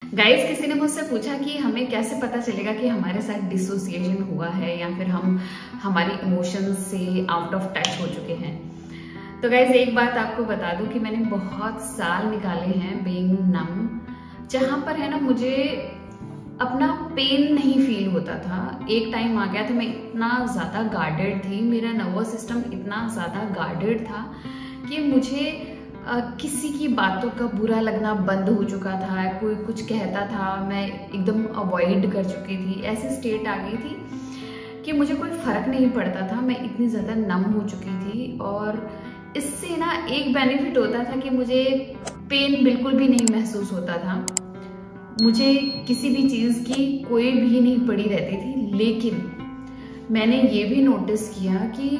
Guys, किसी ने मुझसे पूछा कि हमें कैसे पता चलेगा कि हमारे साथ डिसोसिएशन हुआ है या फिर हम हमारी इमोशंस से आउट ऑफ टच हो चुके हैं। तो गाइस, एक बात आपको बता दूं कि मैंने बहुत साल निकाले हैं बीइंग नम, जहां पर है ना मुझे अपना पेन नहीं फील होता था। एक टाइम आ गया था मैं इतना ज्यादा गार्डेड थी, मेरा नर्वस सिस्टम इतना ज्यादा गार्डेड था कि मुझे किसी की बातों का बुरा लगना बंद हो चुका था। कोई कुछ कहता था मैं एकदम अवॉइड कर चुकी थी। ऐसी स्टेट आ गई थी कि मुझे कोई फर्क नहीं पड़ता था, मैं इतनी ज्यादा नम हो चुकी थी। और इससे ना एक बेनिफिट होता था कि मुझे पेन बिल्कुल भी नहीं महसूस होता था, मुझे किसी भी चीज की कोई भी नहीं पड़ी रहती थी। लेकिन मैंने ये भी नोटिस किया कि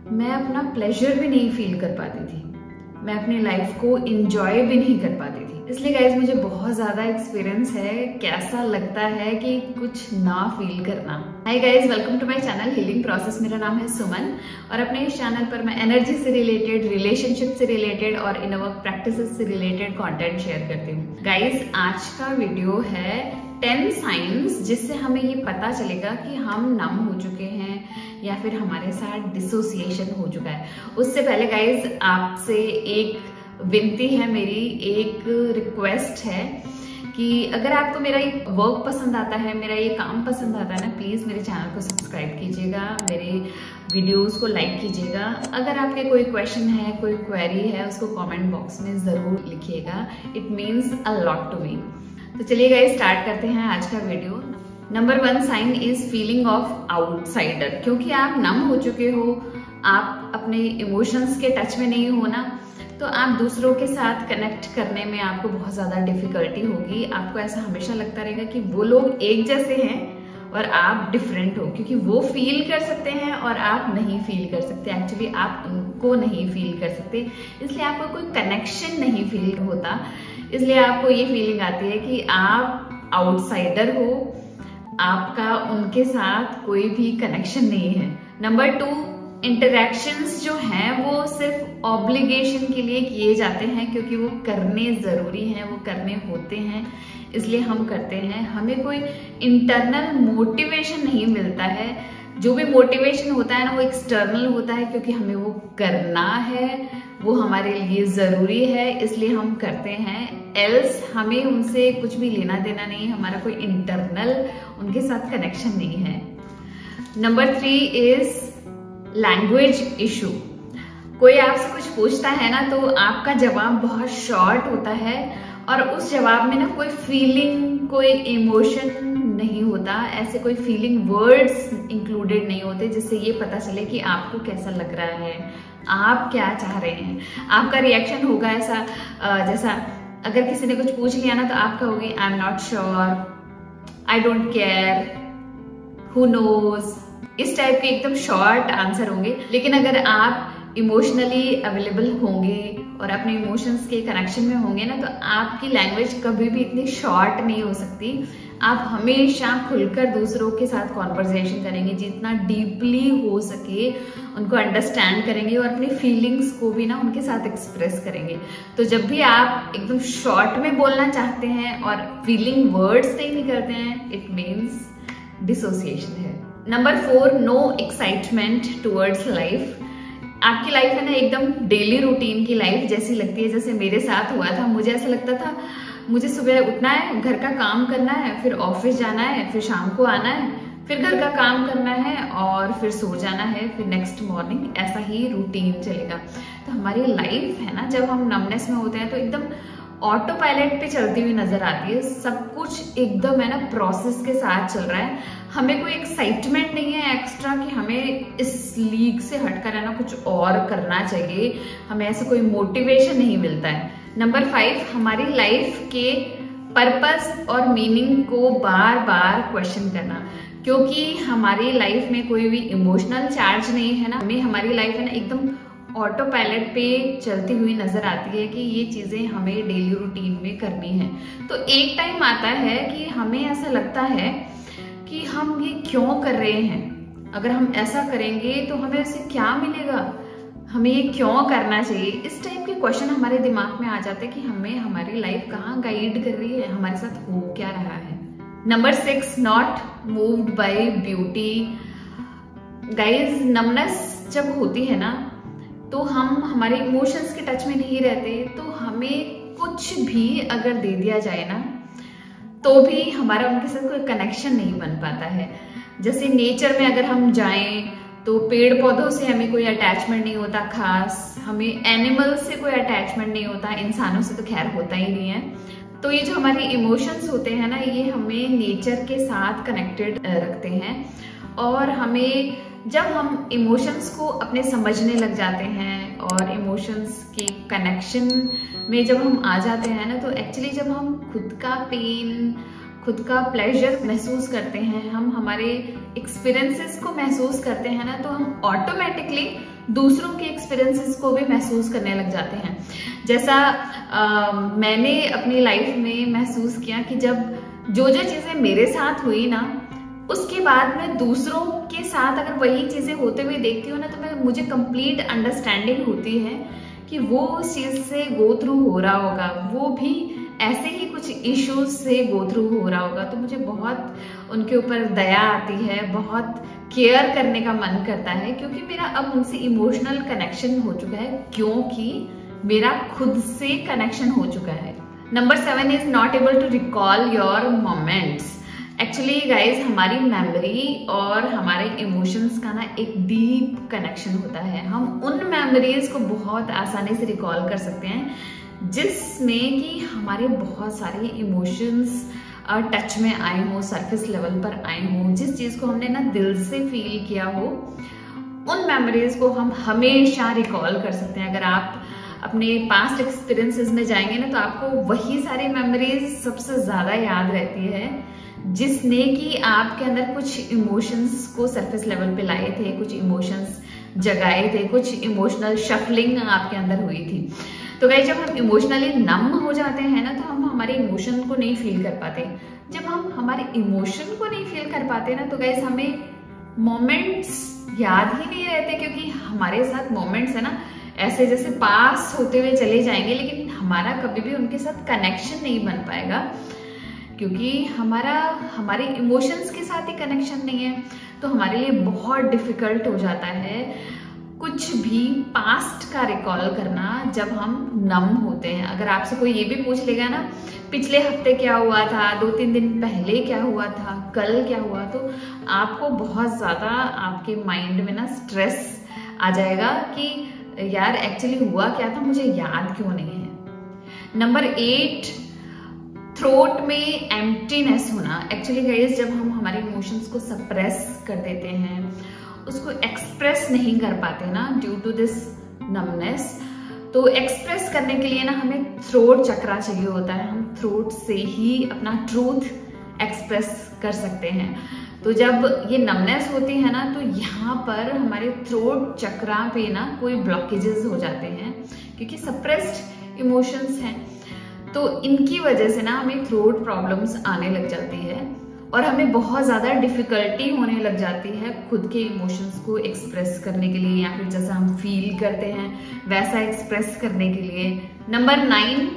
मैं अपना प्लेजर भी नहीं फील कर पाती थी, मैं अपनी लाइफ को एंजॉय भी नहीं कर पाती थी। इसलिए गाइज मुझे बहुत ज्यादा एक्सपीरियंस है कैसा लगता है कि कुछ ना फील करना। Hi guys, welcome to my channel healing process. मेरा नाम है सुमन और अपने इस चैनल पर मैं एनर्जी से रिलेटेड, रिलेशनशिप से रिलेटेड और इनर वर्क प्रैक्टिसेस से रिलेटेड कंटेंट शेयर करती हूँ। गाइज, आज का वीडियो है 10 साइंस जिससे हमें ये पता चलेगा कि हम नम हो चुके हैं या फिर हमारे साथ डिसोसिएशन हो चुका है। उससे पहले गाइज आपसे एक विनती है, मेरी एक रिक्वेस्ट है कि अगर आपको मेरा ये वर्क पसंद आता है, मेरा ये काम पसंद आता है ना, प्लीज मेरे चैनल को सब्सक्राइब कीजिएगा, मेरे वीडियोस को लाइक कीजिएगा। अगर आपके कोई क्वेश्चन है, कोई क्वेरी है, उसको कमेंट बॉक्स में जरूर लिखिएगा। It means a lot to me. तो चलिए गाइस, स्टार्ट करते हैं आज का video. Number 1 sign is feeling of outsider. क्योंकि आप नम हो चुके हो, आप अपने इमोशंस के टच में नहीं हो ना, तो आप दूसरों के साथ कनेक्ट करने में आपको बहुत ज्यादा डिफिकल्टी होगी। आपको ऐसा हमेशा लगता रहेगा कि वो लोग एक जैसे हैं और आप डिफरेंट हो, क्योंकि वो फील कर सकते हैं और आप नहीं फील कर सकते। एक्चुअली आप उनको नहीं फील कर सकते, इसलिए आपको कोई कनेक्शन नहीं फील होता। इसलिए आपको ये फीलिंग आती है कि आप आउटसाइडर हो, आपका उनके साथ कोई भी कनेक्शन नहीं है। नंबर 2, इंटरैक्शंस जो हैं वो सिर्फ ऑब्लिगेशन के लिए किए जाते हैं, क्योंकि वो करने जरूरी हैं, वो करने होते हैं, इसलिए हम करते हैं। हमें कोई इंटरनल मोटिवेशन नहीं मिलता है। जो भी मोटिवेशन होता है ना, वो एक्सटर्नल होता है, क्योंकि हमें वो करना है, वो हमारे लिए जरूरी है, इसलिए हम करते हैं। एल्स हमें उनसे कुछ भी लेना देना नहीं, हमारा कोई इंटरनल उनके साथ कनेक्शन नहीं है। Number 3 is language issue. कोई आपसे कुछ पूछता है ना, तो आपका जवाब बहुत शॉर्ट होता है और उस जवाब में ना कोई फीलिंग, कोई इमोशन नहीं होता। ऐसे कोई फीलिंग वर्ड्स इंक्लूडेड नहीं होते जिससे ये पता चले कि आपको कैसा लग रहा है, आप क्या चाह रहे हैं। आपका रिएक्शन होगा ऐसा, जैसा अगर किसी ने कुछ पूछ लिया ना, तो आप कहोगे I am not sure, I don't care, who knows. इस टाइप के एकदम शॉर्ट आंसर होंगे। लेकिन अगर आप इमोशनली अवेलेबल होंगे और अपने इमोशंस के कनेक्शन में होंगे ना, तो आपकी लैंग्वेज कभी भी इतनी शॉर्ट नहीं हो सकती। आप हमेशा खुलकर दूसरों के साथ कॉन्वर्सेशन करेंगे, जितना डीपली हो सके उनको अंडरस्टैंड करेंगे और अपनी फीलिंग्स को भी ना उनके साथ एक्सप्रेस करेंगे। तो जब भी आप एकदम शॉर्ट में बोलना चाहते हैं और फीलिंग वर्ड्स नहीं करते हैं, इट मीन्स डिसोसिएशन है। Number 4, no excitement towards life. आपकी लाइफ है ना एकदम डेली रूटीन की लाइफ जैसी लगती है, जैसे मेरे साथ हुआ था। मुझे ऐसा लगता था मुझे सुबह उठना है, घर का काम करना है, फिर ऑफिस जाना है, फिर शाम को आना है, फिर घर का काम करना है और फिर सो जाना है, फिर नेक्स्ट मॉर्निंग, ऐसा ही रूटीन चलेगा। तो हमारी लाइफ है ना, जब हम नमनेस में होते हैं तो एकदम ऑटो पायलट पे चलती हुई नजर आती है। सब कुछ एकदम है ना प्रोसेस के साथ चल रहा है। हमें कोई एक्साइटमेंट नहीं है एक्स्ट्रा कि हमें इस लीग से हटकर है ना कुछ और करना चाहिए, हमें ऐसा कोई मोटिवेशन नहीं मिलता है। नंबर 5, हमारी लाइफ के पर्पस और मीनिंग को बार बार क्वेश्चन करना। क्योंकि हमारी लाइफ में कोई भी इमोशनल चार्ज नहीं है ना, हमें हमारी लाइफ है ना एकदम ऑटो पायलट पे चलती हुई नजर आती है कि ये चीजें हमें डेली रूटीन में करनी है। तो एक टाइम आता है कि हमें ऐसा लगता है कि हम ये क्यों कर रहे हैं, अगर हम ऐसा करेंगे तो हमें इससे क्या मिलेगा, हमें ये क्यों करना चाहिए। इस टाइप के क्वेश्चन हमारे दिमाग में आ जाता है कि हमें हमारी लाइफ कहाँ गाइड कर रही है, हमारे साथ हो क्या रहा है। Number 6, not moved by beauty. Guys, numbness जब होती है ना तो हम हमारे इमोशंस के टच में नहीं रहते, तो हमें कुछ भी अगर दे दिया जाए ना तो भी हमारा उनके साथ कोई कनेक्शन नहीं बन पाता है। जैसे नेचर में अगर हम जाएं तो पेड़ पौधों से हमें कोई अटैचमेंट नहीं होता खास, हमें एनिमल से कोई अटैचमेंट नहीं होता, इंसानों से तो खैर होता ही नहीं है। तो ये जो हमारे इमोशंस होते हैं ना, ये हमें नेचर के साथ कनेक्टेड रखते हैं। और हमें जब हम इमोशंस को अपने समझने लग जाते हैं और इमोशंस के कनेक्शन में जब हम आ जाते हैं ना, तो एक्चुअली जब हम खुद का पेन, खुद का प्लेजर महसूस करते हैं, हम हमारे एक्सपीरियंसेस को महसूस करते हैं ना, तो हम ऑटोमेटिकली दूसरों के एक्सपीरियंसेस को भी महसूस करने लग जाते हैं। जैसा मैंने अपनी लाइफ में महसूस किया कि जब जो चीजें मेरे साथ हुई ना, उसके बाद में दूसरों के साथ अगर वही चीजें होते हुए देखती हूँ ना, तो मुझे कंप्लीट अंडरस्टैंडिंग होती है कि वो उस चीज से गो थ्रू हो रहा होगा, वो भी ऐसे ही कुछ इश्यूज से गो थ्रू हो रहा होगा। तो मुझे बहुत उनके ऊपर दया आती है, बहुत केयर करने का मन करता है, क्योंकि मेरा अब उनसे इमोशनल कनेक्शन हो चुका है, क्योंकि मेरा खुद से कनेक्शन हो चुका है। Number 7 is not able to recall your moments. Actually guys, हमारी मेमोरी और हमारे इमोशंस का ना एक डीप कनेक्शन होता है। हम उन मेमोरीज को बहुत आसानी से रिकॉल कर सकते हैं जिसमें कि हमारे बहुत सारे इमोशंस टच में आए हो, सरफेस लेवल पर आए हो, जिस चीज को हमने ना दिल से फील किया हो, उन मेमोरीज को हम हमेशा रिकॉल कर सकते हैं। अगर आप अपने पास्ट एक्सपीरियंसेस में जाएंगे ना, तो आपको वही सारी मेमोरीज सबसे ज्यादा याद रहती है जिसने कि आपके अंदर कुछ इमोशंस को सरफेस लेवल पे लाए थे, कुछ इमोशंस जगाए थे, कुछ इमोशनल शफलिंग आपके अंदर हुई थी। तो गाइस, जब हम इमोशनली नम हो जाते हैं ना, तो हम हमारे इमोशन को नहीं फील कर पाते। जब हम हमारे इमोशन को नहीं फील कर पाते ना, तो गाइस हमें मोमेंट्स याद ही नहीं रहते, क्योंकि हमारे साथ मोमेंट्स है ना ऐसे जैसे पास होते हुए चले जाएंगे, लेकिन हमारा कभी भी उनके साथ कनेक्शन नहीं बन पाएगा, क्योंकि हमारे इमोशंस के साथ ही कनेक्शन नहीं है। तो हमारे लिए बहुत डिफिकल्ट हो जाता है कुछ भी पास्ट का रिकॉल करना जब हम नम होते हैं। अगर आपसे कोई ये भी पूछ लेगा ना, पिछले हफ्ते क्या हुआ था, 2-3 दिन पहले क्या हुआ था, कल क्या हुआ, तो आपको बहुत ज्यादा आपके माइंड में ना स्ट्रेस आ जाएगा कि यार एक्चुअली हुआ क्या था, मुझे याद क्यों नहीं है। नंबर 8, थ्रोट में एम्प्टीनेस होना। एक्चुअली गाइस, जब हम हमारे इमोशंस को सप्रेस कर देते हैं, उसको एक्सप्रेस नहीं कर पाते ना ड्यू टू दिस नमनेस, तो एक्सप्रेस करने के लिए ना हमें थ्रोट चक्रा चाहिए होता है। हम थ्रोट से ही अपना ट्रूथ एक्सप्रेस कर सकते हैं। तो जब ये नमनेस होती है ना, तो यहाँ पर हमारे थ्रोट चक्रा पे ना कोई ब्लॉकेजेस हो जाते हैं, क्योंकि सप्रेस्ड इमोशंस हैं। तो इनकी वजह से ना हमें थ्रोट प्रॉब्लम्स आने लग जाती है और हमें बहुत ज्यादा डिफिकल्टी होने लग जाती है खुद के इमोशंस को एक्सप्रेस करने के लिए, या फिर जैसा हम फील करते हैं वैसा एक्सप्रेस करने के लिए। नंबर 9,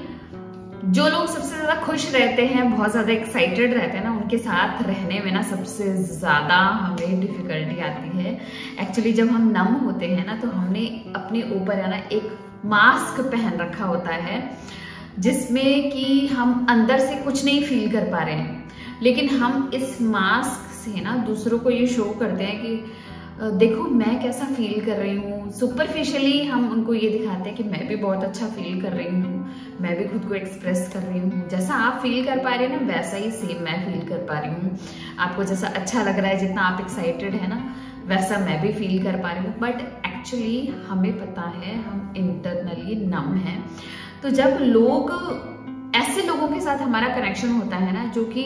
जो लोग सबसे ज्यादा खुश रहते हैं, बहुत ज्यादा एक्साइटेड रहते हैं ना, उनके साथ रहने में ना सबसे ज्यादा हमें डिफिकल्टी आती है। एक्चुअली जब हम नम होते हैं ना, तो हमने अपने ऊपर है ना एक मास्क पहन रखा होता है, जिसमें कि हम अंदर से कुछ नहीं फील कर पा रहे हैं, लेकिन हम इस मास्क से ना दूसरों को ये शो करते हैं कि देखो मैं कैसा फील कर रही हूँ। सुपरफिशियली हम उनको ये दिखाते हैं कि मैं भी बहुत अच्छा फील कर रही हूँ, मैं भी खुद को एक्सप्रेस कर रही हूँ, जैसा आप फील कर पा रहे हैं ना वैसा ही सेम मैं फील कर पा रही हूँ। आपको जैसा अच्छा लग रहा है, जितना आप एक्साइटेड है ना, वैसा मैं भी फील कर पा रही हूँ। बट एक्चुअली हमें पता है हम इंटरनली नम हैं। तो जब ऐसे लोगों के साथ हमारा कनेक्शन होता है ना, जो कि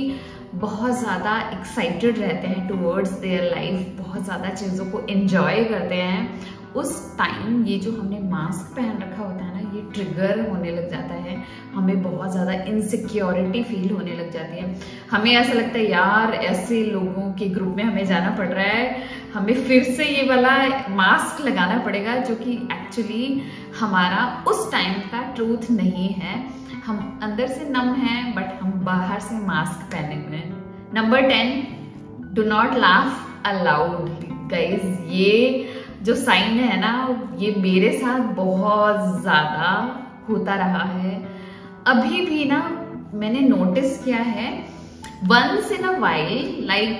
बहुत ज्यादा एक्साइटेड रहते हैं टुवर्ड्स देयर लाइफ, बहुत ज्यादा चीजों को एंजॉय करते हैं, उस टाइम ये जो हमने मास्क पहन रखा होता है ना, ये ट्रिगर होने लग जाता है। हमें बहुत ज्यादा इनसिक्योरिटी फील होने लग जाती है। हमें ऐसा लगता है यार ऐसे लोगों के ग्रुप में हमें जाना पड़ रहा है, हमें फिर से ये वाला मास्क लगाना पड़ेगा, जो कि एक्चुअली हमारा उस टाइम का ट्रूथ नहीं है। हम अंदर से नम हैं बट हम बाहर से मास्क पहने हुए हैं। Number 10, do not laugh allowed. Guys ये जो साइन है ना, ये मेरे साथ बहुत ज्यादा होता रहा है। अभी भी ना मैंने नोटिस किया है, once in a while, like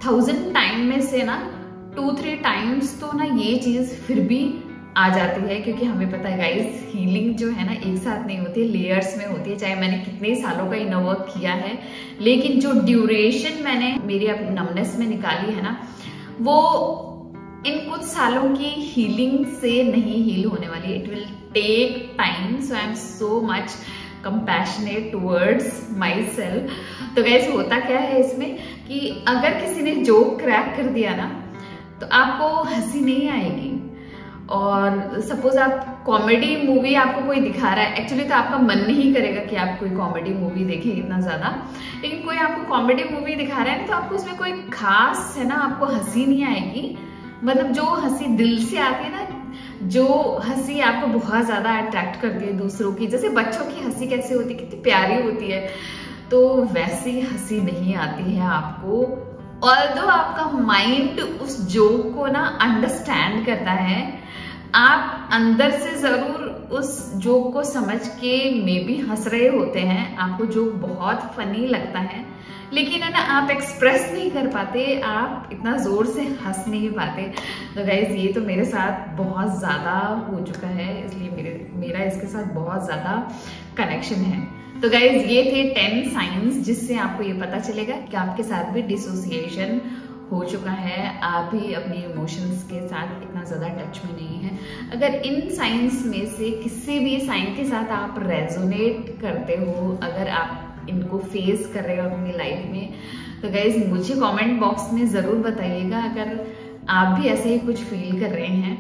1000 time में से ना 2-3 टाइम्स तो ना ये चीज फिर भी आ जाती है, क्योंकि हमें पता है गाइस, हीलिंग जो है ना एक साथ नहीं होती है, लेयर्स में होती है। चाहे मैंने कितने सालों का इनर वर्क किया है, लेकिन जो ड्यूरेशन मैंने मेरी नमनेस में निकाली है ना, वो इन कुछ सालों की हीलिंग से नहीं हील होने वाली। It will take time, so I am so much compassionate towards myself. तो गाइस होता क्या है इसमें कि अगर किसी ने जोक क्रैक कर दिया ना, तो आपको हंसी नहीं आएगी। और सपोज आप कॉमेडी मूवी आपको कोई दिखा रहा है, एक्चुअली तो आपका मन नहीं करेगा कि आप कोई कॉमेडी मूवी देखें इतना ज्यादा, लेकिन कोई आपको कॉमेडी मूवी दिखा रहा है तो आपको उसमें कोई खास है ना, आपको हंसी नहीं आएगी। मतलब जो हंसी दिल से आती है ना, जो हंसी आपको बहुत ज्यादा अट्रैक्ट करती है दूसरों की, जैसे बच्चों की हंसी कैसे होती है, कितनी प्यारी होती है, तो वैसी हंसी नहीं आती है आपको। ऑल्दो आपका माइंड उस जोक को ना अंडरस्टैंड करता है, आप अंदर से जरूर उस जोक को समझ के मे बी हंस रहे होते हैं, आपको जोक बहुत फनी लगता है, लेकिन है ना आप एक्सप्रेस नहीं कर पाते, आप इतना जोर से हंस नहीं पाते। तो गाइज ये तो मेरे साथ बहुत ज्यादा हो चुका है, इसलिए मेरा इसके साथ बहुत ज्यादा कनेक्शन है। तो गाइज ये थे 10 साइंस जिससे आपको ये पता चलेगा कि आपके साथ भी डिसोसिएशन हो चुका है, आप भी अपने इमोशंस के साथ इतना ज्यादा टच में नहीं है। अगर इन साइंस में से किसी भी साइन के साथ आप रेजोनेट करते हो, अगर आप इनको फेस कर रहे हो अपनी लाइफ में, तो गाइज मुझे कमेंट बॉक्स में जरूर बताइएगा अगर आप भी ऐसे ही कुछ फील कर रहे हैं।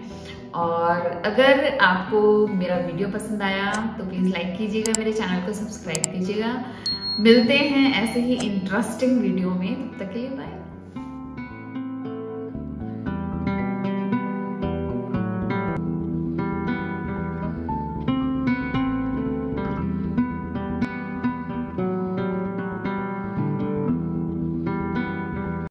और अगर आपको मेरा वीडियो पसंद आया तो प्लीज लाइक कीजिएगा, मेरे चैनल को सब्सक्राइब कीजिएगा। मिलते हैं ऐसे ही इंटरेस्टिंग वीडियो में, तब तक के लिए बाय।